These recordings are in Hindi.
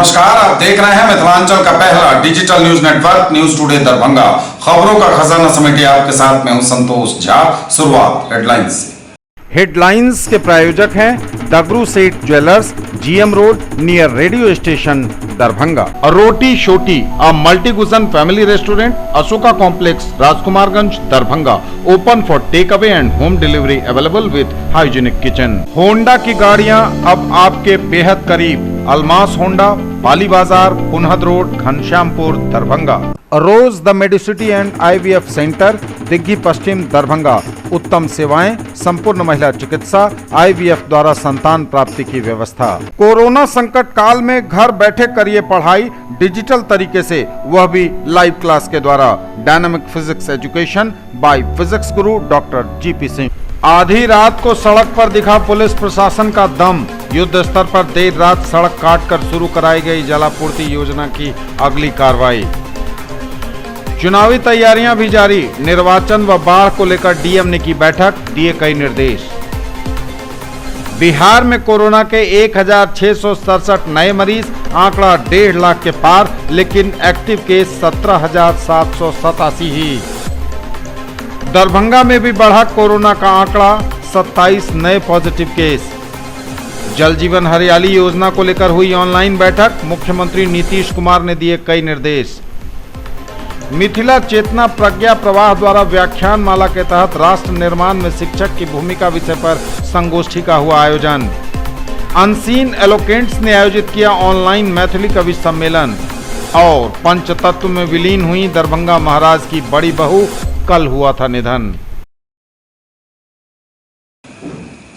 नमस्कार, आप देख रहे हैं मिथिलांचल का पहला digital news network news today Darbhanga. खबरों का खजाना समेटे आपके साथ मैं हूं संतोष झा। शुरुआत हेडलाइंस से। हेडलाइंस के प्रायोजक हैं Dagru Seth jewellers, GM road near radio station Darbhanga. Roti Shoti a multi cuisine family restaurant, Ashoka complex, Rajkumarganj Darbhanga. Open for take away and home delivery, available with hygienic kitchen. Honda की गाड़ियां अब आपके बेहद करीब। Almas Honda, Pali Bazar, Punhad road, Ghanshyampur Darbhanga. Rose the medicity and IVF centre, Digghi Paschim Darbhanga. उत्तम सेवाएं, संपूर्ण महिला चिकित्सा, आईवीएफ द्वारा संतान प्राप्ति की व्यवस्था। कोरोना संकट काल में घर बैठे करिए पढ़ाई डिजिटल तरीके से, वह भी लाइव क्लास के द्वारा। Dynamic physics education by physics Guru doctor GP Singh. आधी रात को सड़क पर दिखा पुलिस प्रशासन का दम। युद्ध स्तर पर देर रात सड़क काटकर शुरू कराई गई जलापूर्ति योजना की अगली कार्रवाई। चुनावी तैयारियां भी जारी। निर्वाचन व बाढ़ को लेकर डीएम ने की बैठक, दिए कई निर्देश। बिहार में कोरोना के 1667 नए मरीज, आंकड़ा 1.5 लाख के पार, लेकिन एक्टिव केस 17,787 ही। दरभंगा में भी बढ़ा कोरोना का आंकड़ा, 27 नए पॉजिटिव केस। जल जीवन हरियाली योजना को लेकर हुई ऑनलाइन बैठक, मुख्यमंत्री नीतीश कुमार ने दिए कई निर्देश। मिथिला चेतना प्रज्ञा प्रवाह द्वारा व्याख्यान माला के तहत राष्ट्र निर्माण में शिक्षक की भूमिका विषय पर संगोष्ठी का हुआ आयोजन। अनसीन एलोकेंट्स ने आयोजित किया ऑनलाइन मैथिली कवि सम्मेलन। और पंचतत्व में विलीन हुई दरभंगा महाराज की बड़ी बहू, कल हुआ था निधन।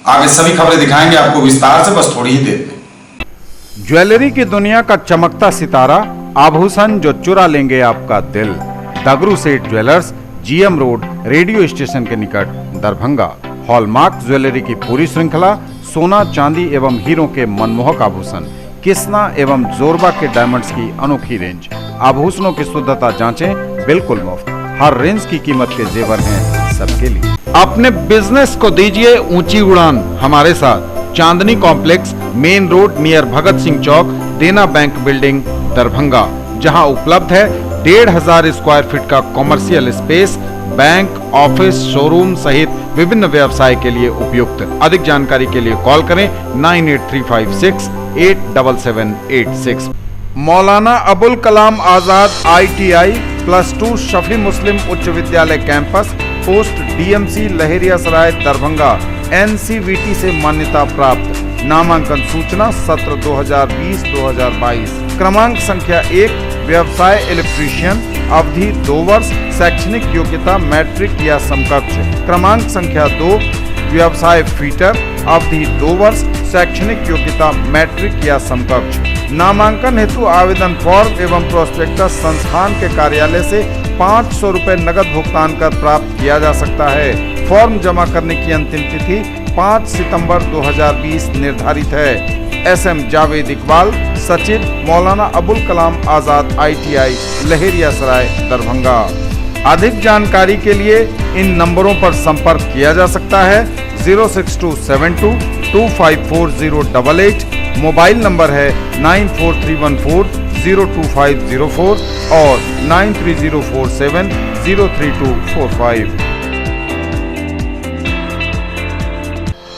आगे सभी खबरें दिखाएंगे आपको विस्तार से, बस थोड़ी ही देर में। ज्वेलरी की दुनिया का चमकता सितारा, आभूषण जो चुरा लेंगे आपका दिल। दगरू Seth jewellers, GM road, radio station के निकट दरभंगा। हॉलमार्क ज्वेलरी की पूरी श्रृंखला, सोना चांदी एवं हीरों के मनमोहक आभूषण, किस्ना एवं जोरबा के डायमंड्स की अनोखी रेंज। आभूषणों की शुद्धता जांचें, बिल्कुल मुफ्त। हर रेंज की कीमत के जेवर हैं सबके लिए। अपने बिजनेस को दीजिए ऊंची उड़ान हमारे साथ। चांदनी complex, main road near Bhagat Singh चौक, देना बैंक बिल्डिंग दरभंगा, जहां उपलब्ध है 1,500 स्क्वायर फीट का commercial space, bank, office, showroom सहित विभिन्न व्यवसाय के लिए उपयुक्त। अधिक जानकारी के लिए कॉल करें 98356 87786। मौलाना अबुल कलाम आजाद ITI +2 शफी मुस्लिम उच्च विद्यालय campus, post DMC Laheriasarai Darbhanga, NCVT से मान्यता प्राप्त। नामांकन सूचना सत्र 2020-2022। क्रमांक संख्या 1, व्यवसाय इलेक्ट्रीशियन, अवधि 2 वर्ष, शैक्षणिक योग्यता मैट्रिक या समकक्ष। क्रमांक संख्या 2, व्यवसाय फिटर, अवधि 2 वर्ष, शैक्षणिक योग्यता मैट्रिक या समकक्ष। नामांकन हेतु आवेदन फॉर्म एवं प्रोस्पेक्टस संस्थान के कार्यालय से 500 रुपए नगद भुगतान कर प्राप्त किया जा सकता है। फॉर्म जमा करने की अंतिम तिथि 5 सितंबर 2020 निर्धारित है। SM जावेद इकबाल, सचिव, मौलाना अबुल कलाम आजाद ITI लहेरियासराय दरभंगा। अधिक जानकारी के लिए इन नंबरों पर संपर्क किया जा सकता है। 06272 254088, मोबाइल नंबर है 94314 02504 और 93047 03245।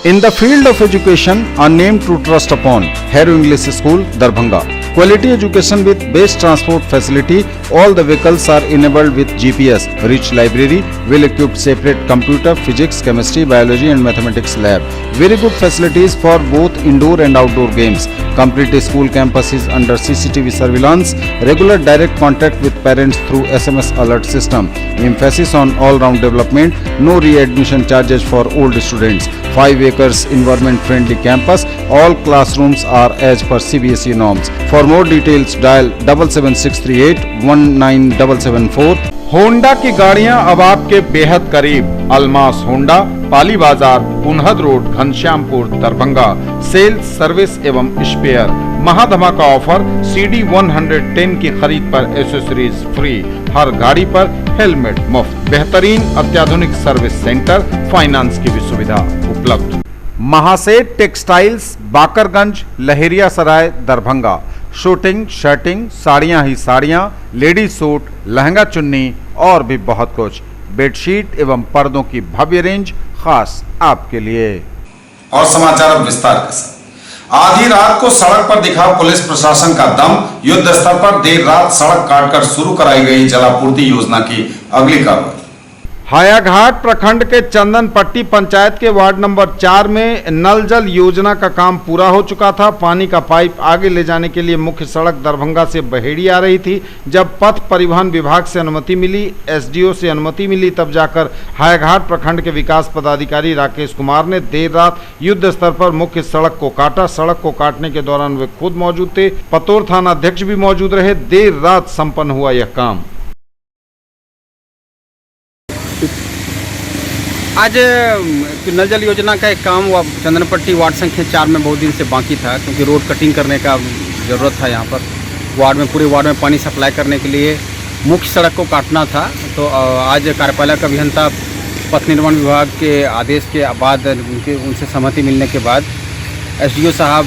In the field of education, a name to trust upon, Harrow English School, Darbhanga. Quality education with best transport facility. All the vehicles are enabled with GPS. Rich library, well-equipped separate computer, physics, chemistry, biology and mathematics lab. Very good facilities for both indoor and outdoor games. Complete school campus is under CCTV surveillance. Regular direct contact with parents through SMS alert system. Emphasis on all-round development. No re-admission charges for old students. 5 acres environment-friendly campus. All classrooms are as per CBSE norms. For more details, dial 77638 19774। Honda की गाड़ियां अब आपके बेहद करीब। Almas Honda, Pali Bazar, Punhad road, Ghanshyampur Darbhanga. Sales, service एवं स्पेयर। महाधमाका ऑफर, CD 110 की खरीद पर एसेसरीज फ्री। हर गाड़ी पर हेलमेट मुफ्त। बेहतरीन अत्याधुनिक सर्विस सेंटर, फाइनेंस की भी सुविधा उपलब्ध। Mahaseth textiles, Bakarganj, Laheriasarai Darbhanga. Shooting, shirting, साड़ियां ही साड़ियां, लेडीज सूट, लहंगा चुन्नी और भी बहुत कुछ। बेडशीट एवं पर्दों की भव्य रेंज खास आपके लिए। और समाचार अब विस्तार के साथ। आधी रात को सड़क पर दिखा पुलिस प्रशासन का दम। युद्ध स्तर पर देर रात सड़क काटकर शुरू कराई गई जलापूर्ति योजना की अगली कार्रवाई। हायाघाट प्रखंड के चंदनपट्टी पंचायत के वार्ड नंबर 4 में नल जल योजना का काम पूरा हो चुका था। पानी का पाइप आगे ले जाने के लिए मुख्य सड़क दरभंगा से बहेड़ी आ रही थी। जब पथ परिवहन विभाग से अनुमति मिली, एसडीओ से अनुमति मिली, तब जाकर हायाघाट प्रखंड के विकास पदाधिकारी राकेश कुमार ने देर रात युद्ध स्तर पर मुख्य सड़क को काटा। सड़क को काटने के दौरान वे खुद मौजूद थे। पतोर थाना अध्यक्ष भी मौजूद रहे। देर रात संपन्न हुआ यह काम। आज नल जल योजना का एक काम चंदनपट्टी वार्ड संख्या 4 में बहुत दिन से बाकी था, क्योंकि रोड कटिंग करने का ज़रूरत था। यहाँ पर वार्ड में, पूरे वार्ड में पानी सप्लाई करने के लिए मुख्य सड़क को काटना था। तो आज कार्यपालक अभियंता पथ निर्माण विभाग के आदेश के बाद, उनसे सहमति मिलने के बाद, एसडीओ साहब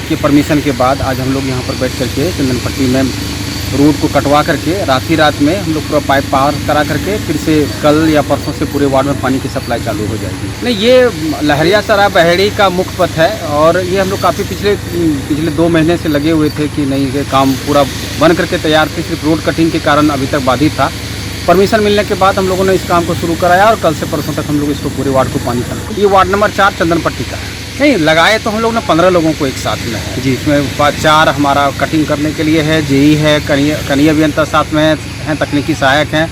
के परमिशन के बाद आज हम लोग यहाँ पर बैठ करके चंदनपट्टी में रोड को कटवा करके रात में हम लोग पूरा पाइप पार करा करके फिर से कल या परसों से पूरे वार्ड में पानी की सप्लाई चालू हो जाएगी। नहीं, ये लहरियासराय बहेड़ी का मुख्य पथ है और ये हम लोग काफ़ी पिछले 2 महीने से लगे हुए थे कि नहीं, ये काम पूरा बन करके तैयार थे। सिर्फ रोड कटिंग के कारण अभी तक बाधित था। परमिशन मिलने के बाद हम लोगों ने इस काम को शुरू कराया और कल से परसों तक हम लोग इसको पूरे वार्ड को पानी चला। ये वार्ड नंबर 4 चंदनपट्टी का है। नहीं, लगाए तो हम लोग ने 15 लोगों को एक साथ में है जी। इसमें 4 हमारा कटिंग करने के लिए है, जेई है, कनीय अभियंता साथ में हैं, तकनीकी सहायक हैं।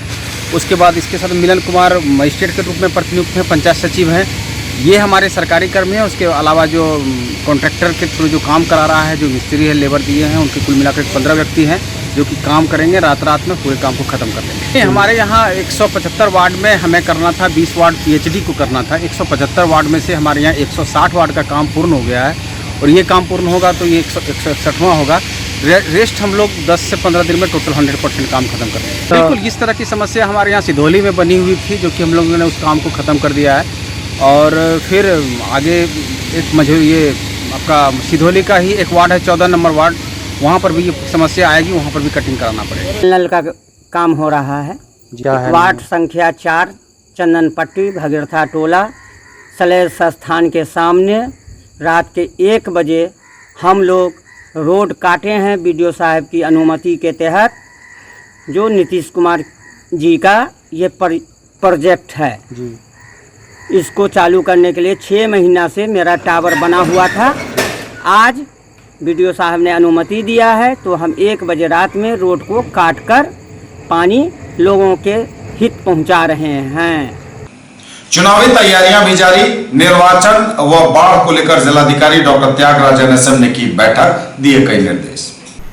उसके बाद इसके साथ मिलन कुमार मजिस्ट्रेट के रूप में प्रतिनियुक्त हैं, पंचायत सचिव हैं। ये हमारे सरकारी कर्मी हैं। उसके अलावा जो कॉन्ट्रैक्टर के थ्रू जो काम करा रहा है, जो मिस्त्री है, लेबर दिए हैं, उनके कुल मिलाकर 15 व्यक्ति हैं जो कि काम करेंगे। रात में पूरे काम को ख़त्म कर देंगे। हमारे यहाँ 175 वार्ड में हमें करना था, 20 वार्ड पीएचडी को करना था। 175 वार्ड में से हमारे यहाँ 160 वार्ड का काम पूर्ण हो गया है और ये काम पूर्ण होगा तो ये 161वां होगा। रेस्ट हम लोग 10 से 15 दिन में टोटल 100% काम खत्म कर देंगे। तो बिल्कुल इस तरह की समस्या हमारे यहाँ सिधौली में बनी हुई थी, जो कि हम लोगों ने उस काम को ख़त्म कर दिया है। और फिर आगे एक ये आपका सिधौली का ही एक वार्ड है, 14 नंबर वार्ड, वहाँ पर भी ये समस्या आएगी, वहाँ पर भी कटिंग कराना पड़ेगा। नल का काम हो रहा है। वार्ड संख्या 4 चंदनपट्टी भगीरथा टोला सलेर संस्थान के सामने रात के 1 बजे हम लोग रोड काटे हैं बीडीओ साहब की अनुमति के तहत। जो नीतीश कुमार जी का ये प्रोजेक्ट है जी। इसको चालू करने के लिए 6 महीना से मेरा टावर बना हुआ था। आज बीडीओ साहब ने अनुमति दिया है तो हम 1 बजे रात में रोड को काटकर पानी लोगों के हित पहुंचा रहे हैं। चुनावी तैयारियां भी जारी। निर्वाचन व बाढ़ को लेकर जिलाधिकारी डॉक्टर त्यागराज NSM ने की बैठक, दिए कई निर्देश।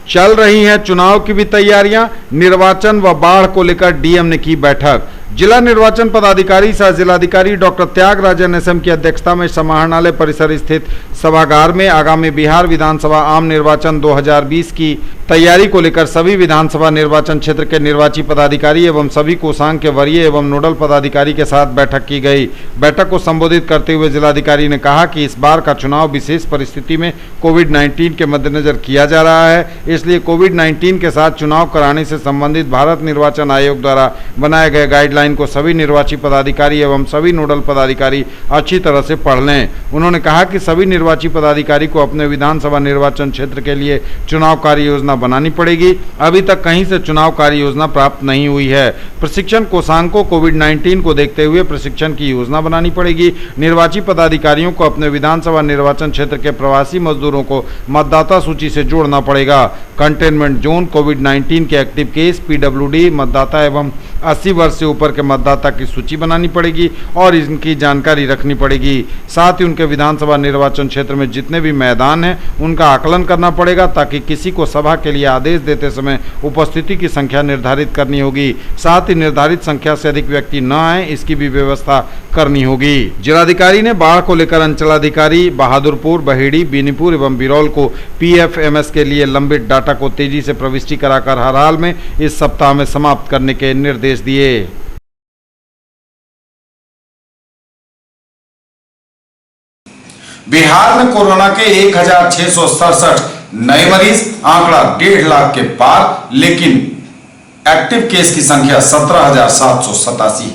चल रही हैं चुनाव की भी तैयारियां। निर्वाचन व बाढ़ को लेकर डीएम ने की बैठक। जिला निर्वाचन पदाधिकारी सह जिलाधिकारी डॉक्टर त्यागराज NSM की अध्यक्षता में समाहरणालय परिसर स्थित सभागार में आगामी बिहार विधानसभा आम निर्वाचन 2020 की तैयारी को लेकर सभी विधानसभा निर्वाचन क्षेत्र के निर्वाची पदाधिकारी एवं सभी कोषांग के वरीय एवं नोडल पदाधिकारी के साथ बैठक की गई। बैठक को संबोधित करते हुए जिलाधिकारी ने कहा कि इस बार का चुनाव विशेष परिस्थिति में कोविड-19 के मद्देनजर किया जा रहा है, इसलिए कोविड-19 के साथ चुनाव कराने से संबंधित भारत निर्वाचन आयोग द्वारा बनाए गए गाइडलाइन को सभी निर्वाची पदाधिकारी एवं सभी नोडल पदाधिकारी अच्छी तरह से पढ़ लें। उन्होंने कहा कि सभी निर्वाची पदाधिकारी को अपने विधानसभा निर्वाचन क्षेत्र के लिए चुनाव कार्य योजना बनानी पड़ेगी। अभी तक कहीं से चुनाव कार्य योजना प्राप्त नहीं हुई है। प्रशिक्षण कोषांग को कोविड-19 को देखते हुए प्रशिक्षण की योजना बनानी पड़ेगी। निर्वाची पदाधिकारियों को अपने विधानसभा निर्वाचन क्षेत्र के प्रवासी मजदूरों को मतदाता सूची से जोड़ना पड़ेगा। कंटेनमेंट जोन, कोविड-19 के एक्टिव केस, PWD मतदाता एवं 80 वर्ष से ऊपर के मतदाता की सूची बनानी पड़ेगी और इनकी जानकारी रखनी पड़ेगी। साथ ही उनके विधानसभा निर्वाचन क्षेत्र में जितने भी मैदान हैं उनका आकलन करना पड़ेगा, ताकि किसी को सभा के लिए आदेश देते समय उपस्थिति की संख्या निर्धारित करनी होगी। साथ ही निर्धारित संख्या से अधिक व्यक्ति न आए, इसकी भी व्यवस्था करनी होगी। जिलाधिकारी ने बाढ़ को लेकर अंचलाधिकारी बहादुरपुर, बहेड़ी, बीनीपुर एवं बिरौल को PFMS के लिए लंबित डाटा को तेजी से प्रविष्टि कराकर हर हाल में इस सप्ताह में समाप्त करने के निर्देश दिए। बिहार में कोरोना के 1667 नए मरीज आंकड़ा 1.5 लाख के पार, लेकिन एक्टिव केस की संख्या 17,787 है।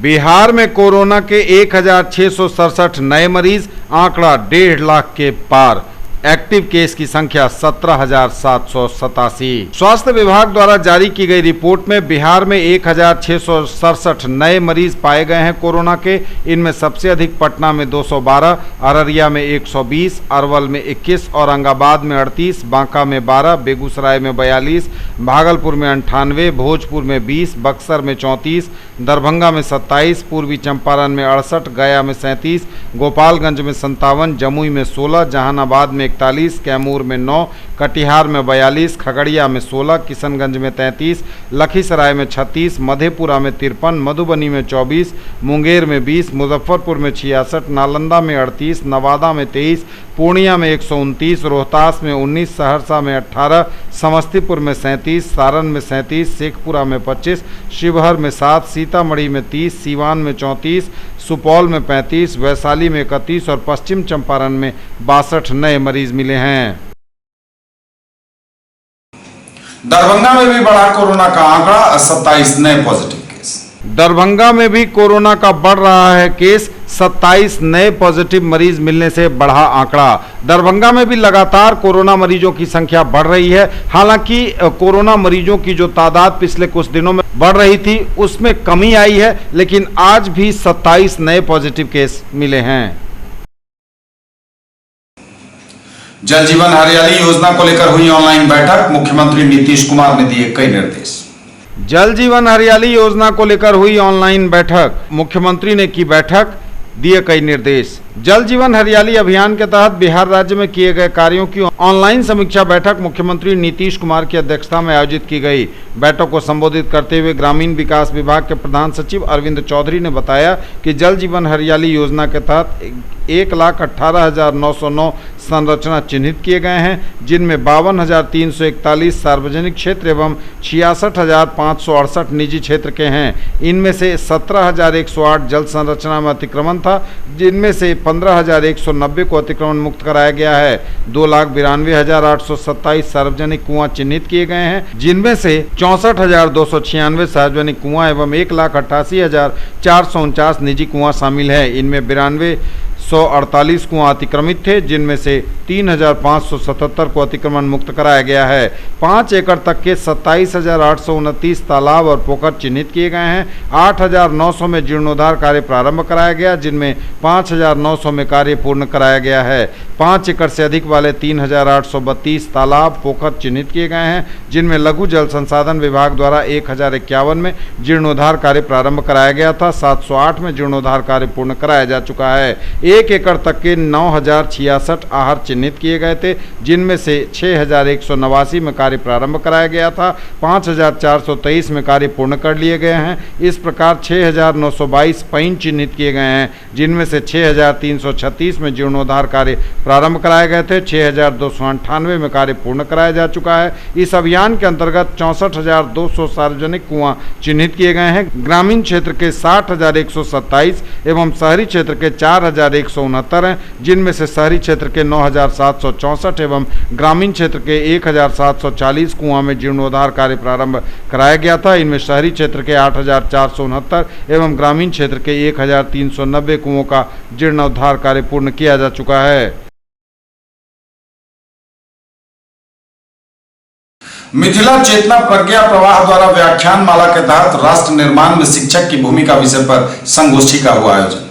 बिहार में कोरोना के 1,667 नए मरीज, आंकड़ा 1.5 लाख के पार, एक्टिव केस की संख्या 17,787। स्वास्थ्य विभाग द्वारा जारी की गई रिपोर्ट में बिहार में 1,667 नए मरीज पाए गए हैं कोरोना के। इनमें सबसे अधिक पटना में 212, अररिया में 120, अरवल में 21, औरंगाबाद में 38, बांका में 12, बेगूसराय में 42, भागलपुर में 98, भोजपुर में 20, बक्सर में 34, दरभंगा में 27, पूर्वी चंपारण में 68, गया में 37, गोपालगंज में 57, जमुई में 16, जहानाबाद में 41, कैमूर में 9, कटिहार में 42, खगड़िया में 16, किशनगंज में 33, लखीसराय में 36, मधेपुरा में 53, मधुबनी में 24, मुंगेर में 20, मुजफ्फरपुर में 66, नालंदा में 38, नवादा में 23, पूर्णिया में 129, रोहतास में 19, सहरसा में 18, समस्तीपुर में 37, सारण में 37, शेखपुरा में 25, शिवहर में 7, सीतामढ़ी में 30, सीवान में 34, सुपौल में 35, वैशाली में 31 और पश्चिम चंपारण में 62 नए मरीज मिले हैं। दरभंगा में भी बढ़ा कोरोना का आंकड़ा, 27 नए पॉजिटिव केस। दरभंगा में भी कोरोना का बढ़ रहा है केस, 27 नए पॉजिटिव मरीज मिलने से बढ़ा आंकड़ा। दरभंगा में भी लगातार कोरोना मरीजों की संख्या बढ़ रही है। हालांकि कोरोना मरीजों की जो तादाद पिछले कुछ दिनों में बढ़ रही थी उसमें कमी आई है, लेकिन आज भी 27 नए पॉजिटिव केस मिले हैं। जल जीवन हरियाली योजना को लेकर हुई ऑनलाइन बैठक, मुख्यमंत्री नीतीश कुमार ने दिए कई निर्देश। जल जीवन हरियाली योजना को लेकर हुई ऑनलाइन बैठक, मुख्यमंत्री ने की बैठक, दिए कई निर्देश। जल जीवन हरियाली अभियान के तहत बिहार राज्य में किए गए कार्यों की ऑनलाइन समीक्षा बैठक मुख्यमंत्री नीतीश कुमार की अध्यक्षता में आयोजित की गई। बैठक को संबोधित करते हुए ग्रामीण विकास विभाग के प्रधान सचिव अरविंद चौधरी ने बताया कि जल जीवन हरियाली योजना के तहत 1,18,909 संरचना चिन्हित किए गए हैं, जिनमें 52,341 सार्वजनिक क्षेत्र एवं 66,568 निजी क्षेत्र के हैं। इनमें से 17,108 जल संरचना में अतिक्रमण था, जिनमें से 15,190 को अतिक्रमण मुक्त कराया गया है। 2,92,827 सार्वजनिक कुआं चिन्हित किए गए हैं, जिनमें से 64,296 सार्वजनिक कुआं एवं 1,88,449 निजी कुआं शामिल हैं। इनमें 92,148 कुआं अतिक्रमित थे, जिनमें से 3,577 को अतिक्रमण मुक्त कराया गया है। 5 एकड़ तक के 27,829 तालाब और पोखर चिन्हित किए गए हैं। 8,900 में जीर्णोद्धार कार्य प्रारंभ कराया गया, जिनमें 5,900 में कार्य पूर्ण कराया गया है। 5 एकड़ से अधिक वाले 3,832 तालाब पोखर चिन्हित किए गए हैं, जिनमें लघु जल संसाधन विभाग द्वारा 1,051 में जीर्णोद्धार कार्य प्रारंभ कराया गया था। 708 में जीर्णोद्धार कार्य पूर्ण कराया जा चुका है। 1 एकड़ तक के 9,066 आहर चिन्हित किए गए थे, जिनमें से 6,189 में कार्य प्रारंभ कराया गया था। 5,423 में कार्य पूर्ण कर लिए गए हैं। इस प्रकार 6,922 पॉइंट चिन्हित किए गए हैं, जिनमें से 6,336 में जीर्णोद्धार कार्य प्रारंभ कराए गए थे। 6,298 में कार्य पूर्ण कराया जा चुका है। इस अभियान के अंतर्गत 64,200 सार्वजनिक कुआं चिन्हित किए गए हैं। ग्रामीण क्षेत्र के 60,127 एवं शहरी क्षेत्र के 4,169 हैं, जिनमें से शहरी क्षेत्र के 9,764 एवं ग्रामीण क्षेत्र के 1,740 कुआं में जीर्णोद्धार कार्य प्रारंभ कराया गया था। इनमें शहरी क्षेत्र के 8,469 एवं ग्रामीण क्षेत्र के 1,390 कुओं का जीर्णोद्धार कार्य पूर्ण किया जा चुका है। मिथिला चेतना प्रज्ञा प्रवाह द्वारा व्याख्यान माला के तहत राष्ट्र निर्माण में शिक्षक की भूमिका विषय पर संगोष्ठी का हुआ आयोजन।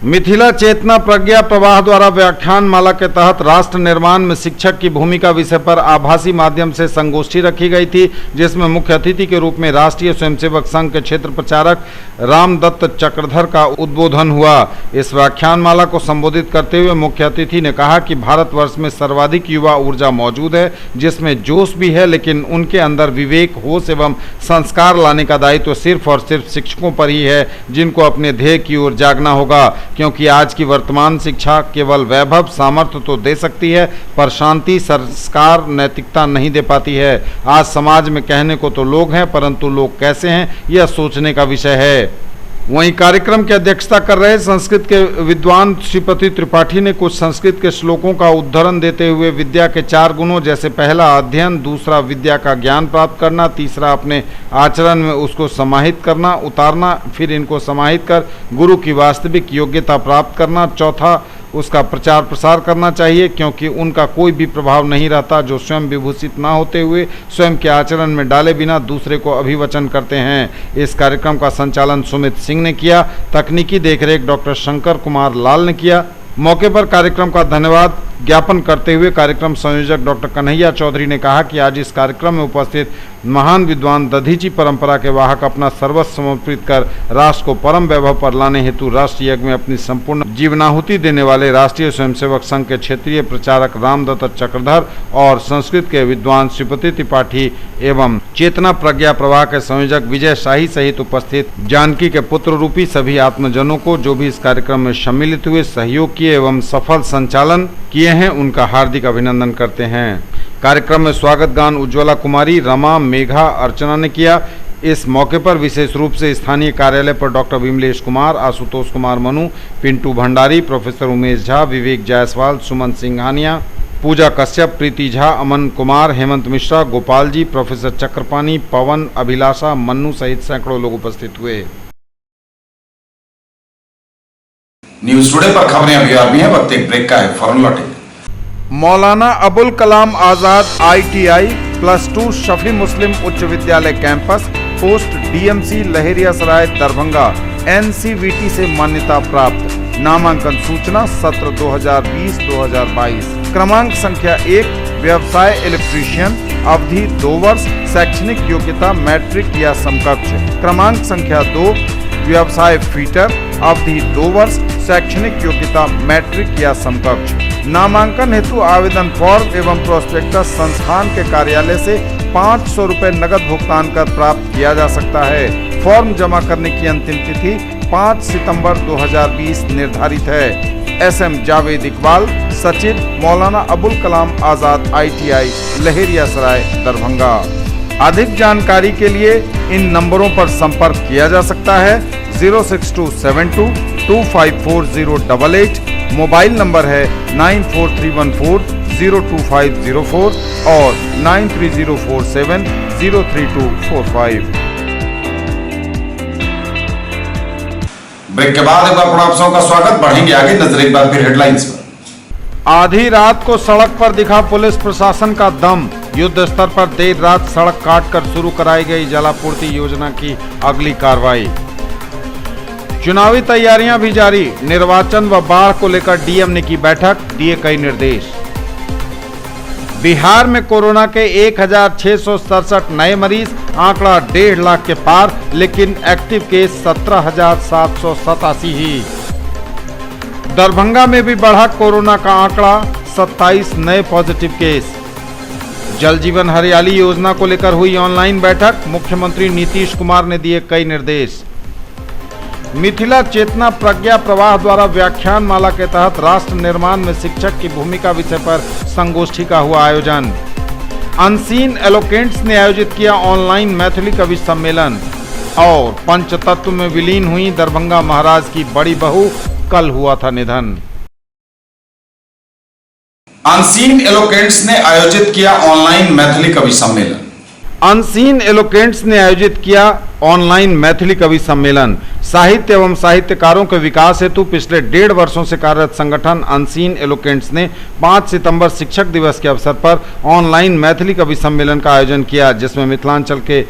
मिथिला चेतना प्रज्ञा प्रवाह द्वारा व्याख्यान माला के तहत राष्ट्र निर्माण में शिक्षक की भूमिका विषय पर आभासी माध्यम से संगोष्ठी रखी गई थी, जिसमें मुख्य अतिथि के रूप में राष्ट्रीय स्वयंसेवक संघ के क्षेत्र प्रचारक रामदत्त चक्रधर का उद्बोधन हुआ। इस व्याख्यान माला को संबोधित करते हुए मुख्य अतिथि ने कहा कि भारतवर्ष में सर्वाधिक युवा ऊर्जा मौजूद है, जिसमें जोश भी है, लेकिन उनके अंदर विवेक, होश एवं संस्कार लाने का दायित्व सिर्फ और सिर्फ शिक्षकों पर ही है, जिनको अपने ध्येय की ओर जागना होगा। क्योंकि आज की वर्तमान शिक्षा केवल वैभव, सामर्थ्य तो दे सकती है, पर शांति, संस्कार, नैतिकता नहीं दे पाती है। आज समाज में कहने को तो लोग हैं, परंतु लोग कैसे हैं, यह सोचने का विषय है। वहीं कार्यक्रम की अध्यक्षता कर रहे संस्कृत के विद्वान श्रीपति त्रिपाठी ने कुछ संस्कृत के श्लोकों का उद्धरण देते हुए विद्या के 4 गुणों जैसे पहला अध्ययन, दूसरा विद्या का ज्ञान प्राप्त करना, तीसरा अपने आचरण में उसको समाहित करना उतारना, फिर इनको समाहित कर गुरु की वास्तविक योग्यता प्राप्त करना, चौथा उसका प्रचार प्रसार करना चाहिए क्योंकि उनका कोई भी प्रभाव नहीं रहता जो स्वयं विभूषित ना होते हुए स्वयं के आचरण में डाले बिना दूसरे को अभिवचन करते हैं। इस कार्यक्रम का संचालन सुमित सिंह ने किया। तकनीकी देखरेख डॉक्टर शंकर कुमार लाल ने किया। मौके पर कार्यक्रम का धन्यवाद ज्ञापन करते हुए कार्यक्रम संयोजक डॉक्टर कन्हैया चौधरी ने कहा कि आज इस कार्यक्रम में उपस्थित महान विद्वान दधीची परंपरा के वाहक अपना सर्वस्व समर्पित कर राष्ट्र को परम वैभव पर लाने हेतु राष्ट्रीय यज्ञ में अपनी संपूर्ण जीवनाहुति देने वाले राष्ट्रीय स्वयंसेवक संघ के क्षेत्रीय प्रचारक रामदत्त चक्रधर और संस्कृत के विद्वान श्रीपति त्रिपाठी एवं चेतना प्रज्ञा प्रवाह के संयोजक विजय शाही सहित उपस्थित जानकी के पुत्र रूपी सभी आत्मजनों को जो भी इस कार्यक्रम में सम्मिलित हुए सहयोग किए एवं सफल संचालन किए हैं उनका हार्दिक अभिनंदन करते हैं। कार्यक्रम में स्वागत गान उज्ज्वला कुमारी, रमा, मेघा, अर्चना ने किया। इस मौके पर विशेष रूप से स्थानीय कार्यालय पर डॉक्टर विमलेश कुमार, आशुतोष कुमार मनु, पिंटू भंडारी, प्रोफेसर उमेश झा, विवेक जायसवाल, सुमन सिंघानिया, पूजा कश्यप, प्रीति झा, अमन कुमार, हेमंत मिश्रा, गोपाल जी, प्रोफेसर चक्रपाणी, पवन, अभिलाषा, मन्नू सहित सैकड़ों लोग उपस्थित हुए। न्यूज टुडे पर खबरें अभी आ रही हैं, वक्त एक ब्रेक का है, फौरन लौटेंगे। मौलाना अबुल कलाम आजाद ITI +2 शफी मुस्लिम उच्च विद्यालय campus post DMC Laheriasarai Darbhanga NCVT से मान्यता प्राप्त। नामांकन सूचना सत्र 2020-2022। क्रमांक संख्या 1 व्यवसाय इलेक्ट्रीशियन, अवधि 2 वर्ष, शैक्षणिक योग्यता मैट्रिक या समकक्ष। क्रमांक संख्या 2 व्यवसाय फिटर, अवधि 2 वर्ष, शैक्षणिक योग्यता मैट्रिक या समकक्ष। नामांकन हेतु आवेदन फॉर्म एवं प्रोस्पेक्टस संस्थान के कार्यालय से 500 रुपए नकद भुगतान कर प्राप्त किया जा सकता है। फॉर्म जमा करने की अंतिम तिथि 5 सितंबर 2020 निर्धारित है। SM जावेद इकबाल, सचिव, मौलाना अबुल कलाम आजाद ITI लहेरियासराय दरभंगा। अधिक जानकारी के लिए इन नंबरों पर संपर्क किया जा सकता है। 06272 254088, मोबाइल नंबर है 9431402504 और 9304703245। ब्रेक के बाद एक बार पुनः आप सबों का स्वागत। बढ़ेंगे आगे, नजर एक बार फिर हेडलाइंस पर। आधी रात को सड़क पर दिखा पुलिस प्रशासन का दम। युद्ध स्तर पर देर रात सड़क काटकर शुरू कराई गई जलापूर्ति योजना की अगली कार्रवाई। चुनावी तैयारियां भी जारी, निर्वाचन व बाढ़ को लेकर डीएम ने की बैठक, दिए कई निर्देश। बिहार में कोरोना के 1667 नए मरीज, आंकड़ा 1.5 लाख के पार, लेकिन एक्टिव केस 17,787 ही। दरभंगा में भी बढ़ा कोरोना का आंकड़ा, 27 नए पॉजिटिव केस। जल जीवन हरियाली योजना को लेकर हुई ऑनलाइन बैठक, मुख्यमंत्री नीतीश कुमार ने दिए कई निर्देश। मिथिला चेतना प्रज्ञा प्रवाह द्वारा व्याख्यान माला के तहत राष्ट्र निर्माण में शिक्षक की भूमिका विषय पर संगोष्ठी का हुआ आयोजन। अनसीन एलोकेंट्स ने आयोजित किया ऑनलाइन मैथिली कवि सम्मेलन। और पंचतत्व में विलीन हुई दरभंगा महाराज की बड़ी बहू, कल हुआ था निधन। अनसीन एलोकेंट्स ने आयोजित किया ऑनलाइन मैथिली कवि सम्मेलन। अनसीन एलोकेंट्स ने आयोजित किया ऑनलाइन मैथिली कवि सम्मेलन। साहित्य एवं साहित्यकारों के विकास हेतु पिछले 1.5 वर्षों से कार्यरत संगठन अनसीन एलोकेंट्स ने 5 सितंबर शिक्षक दिवस के अवसर पर ऑनलाइन मैथिली कवि सम्मेलन का आयोजन किया, जिसमें मिथिलांचल के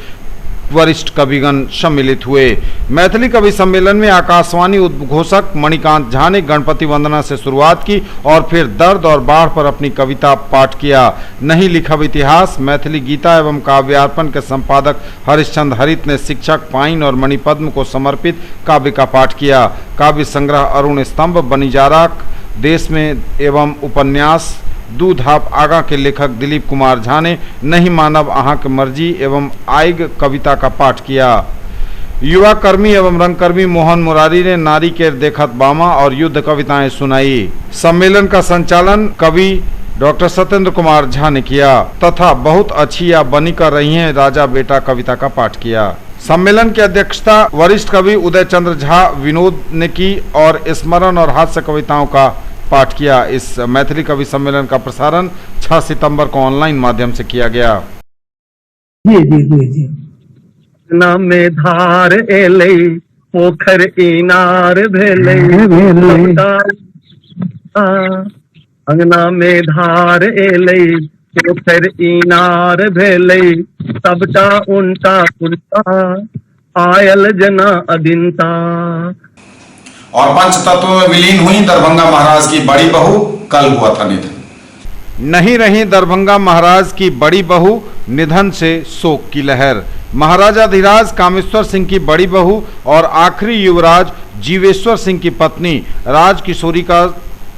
वरिष्ठ कविगण सम्मिलित हुए। मैथिली कवि सम्मेलन में आकाशवाणी उद्घोषक मणिकांत झा ने गणपति वंदना से शुरुआत की और फिर दर्द और बाढ़ पर अपनी कविता पाठ किया। नहीं लिखब इतिहास मैथिली गीता एवं काव्यार्पण के संपादक हरिश्चंद्र हरित ने शिक्षक पाइन और मणिपद्म को समर्पित काव्य का पाठ किया। काव्य संग्रह अरुण स्तंभ बनिजाराक देश में एवं उपन्यास दूध हाप आगा के लेखक दिलीप कुमार झा ने नहीं मानव आहाँ के मर्जी एवं आइग कविता का पाठ किया। युवा कर्मी एवं रंगकर्मी मोहन मुरारी ने नारी के देखत बामा और युद्ध कविताएं सुनाई। सम्मेलन का संचालन कवि डॉक्टर सत्येंद्र कुमार झा ने किया तथा बहुत अच्छी या बनी कर रही हैं राजा बेटा कविता का पाठ किया। सम्मेलन की अध्यक्षता वरिष्ठ कवि उदय चंद्र झा विनोद ने की और स्मरण और हास्य कविताओं का पाठ किया। इस मैथिली कवि सम्मेलन का प्रसारण 6 सितंबर को ऑनलाइन माध्यम से किया गया। जी ना में धार एले पोखर इनार भेले अंगना में धार एले पोखर इनार भेले सबटा उनटा पुरता आयल जना अदिनता। और पंचतत्व में विलीन हुई दरभंगा महाराज की बड़ी बहू, कल हुआ था निधन। नहीं रही दरभंगा महाराज की बड़ी बहू, निधन से शोक की लहर। महाराजाधिराज कामेश्वर सिंह की बड़ी बहू और आखिरी युवराज जीवेश्वर सिंह की पत्नी राजकिशोरी का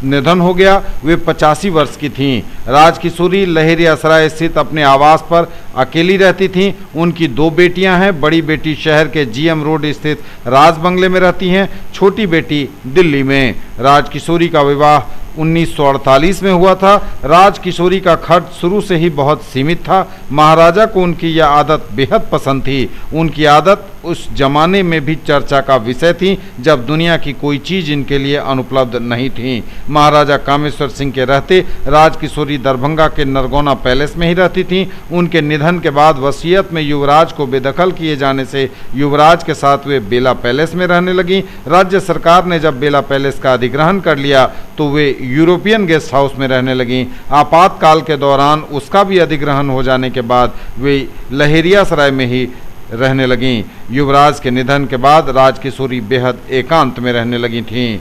निधन हो गया। वे 85 वर्ष की थीं। राजकिशोरी लहेरियासराय स्थित अपने आवास पर अकेली रहती थीं। उनकी 2 बेटियां हैं। बड़ी बेटी शहर के जीएम रोड स्थित राज बंगले में रहती हैं, छोटी बेटी दिल्ली में। राजकिशोरी का विवाह 1948 में हुआ था। राजकिशोरी का खर्च शुरू से ही बहुत सीमित था। महाराजा को उनकी यह आदत बेहद पसंद थी। उनकी आदत उस जमाने में भी चर्चा का विषय थी जब दुनिया की कोई चीज इनके लिए अनुपलब्ध नहीं थी। महाराजा कामेश्वर सिंह के रहते राजकिशोरी दरभंगा के नरगौना पैलेस में ही रहती थीं। उनके निधन के बाद वसीयत में युवराज को बेदखल किए जाने से युवराज के साथ वे बेला पैलेस में रहने लगी। राज्य सरकार ने जब बेला पैलेस का अधिग्रहण कर लिया तो वे यूरोपियन गेस्ट हाउस में रहने लगी। आपातकाल के दौरान उसका भी अधिग्रहण हो जाने के बाद वे लहेरियासराय में ही रहने लगीं। युवराज के निधन के बाद राजकिशोरी बेहद एकांत में रहने लगी थीं।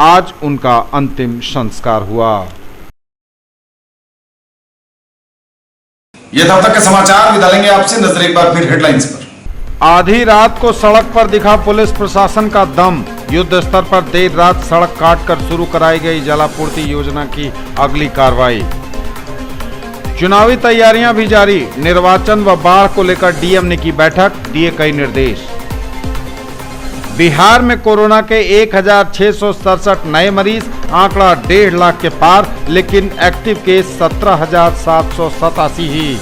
आज उनका अंतिम संस्कार हुआ। ये तब तक के समाचार। विदा लेंगे आपसे। नजर एक बार फिर हेडलाइंस पर। आधी रात को सड़क पर दिखा पुलिस प्रशासन का दम। युद्ध स्तर पर देर रात सड़क काटकर शुरू कराई गई जलापूर्ति योजना की अगली कार्रवाई। चुनावी तैयारियां भी जारी। निर्वाचन व बाढ़ को लेकर डीएम ने की बैठक, दिए कई निर्देश। बिहार में कोरोना के 1667 नए मरीज, आंकड़ा 1.5 लाख के पार, लेकिन एक्टिव केस 17,787 ही।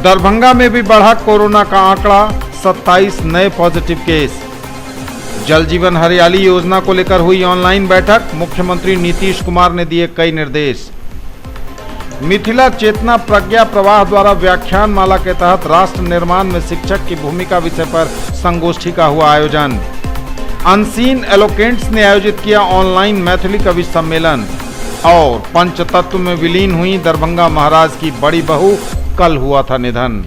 दरभंगा में भी बढ़ा कोरोना का आंकड़ा, 27 नए पॉजिटिव केस। जल जीवन हरियाली योजना को लेकर हुई ऑनलाइन बैठक, मुख्यमंत्री नीतीश कुमार ने दिए कई निर्देश। मिथिला चेतना प्रज्ञा प्रवाह द्वारा व्याख्यान माला के तहत राष्ट्र निर्माण में शिक्षक की भूमिका विषय पर संगोष्ठी का हुआ आयोजन। अनसीन एलोकेंट्स ने आयोजित किया ऑनलाइन मैथिली कवि सम्मेलन। और पंचतत्व में विलीन हुई दरभंगा महाराज की बड़ी बहू, कल हुआ था निधन।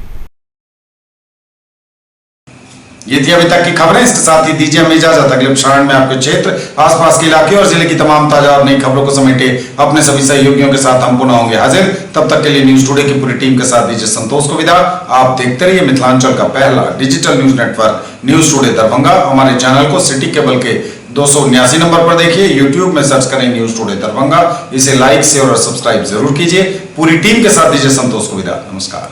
ये थी अभी तक की खबरें। इसके साथ ही दीजिए हमें इजाजत। अगले प्रसारण में आपके क्षेत्र, आसपास के इलाके और जिले की तमाम ताजा और नई खबरों को समेटे अपने सभी सहयोगियों के साथ हम पुनः होंगे हाजिर। तब तक के लिए न्यूज टुडे की पूरी टीम के साथ दीजिए संतोष को विदा। आप देखते रहिए मिथिलांचल का पहला digital news network news today Darbhanga. हमारे चैनल को सिटी केबल के 279 नंबर पर देखिए। यूट्यूब में सर्च करें न्यूज टुडे दरभंगा। इसे लाइक, शेयर और सब्सक्राइब जरूर कीजिए। पूरी टीम के साथ दीजिए संतोष को विदा। नमस्कार।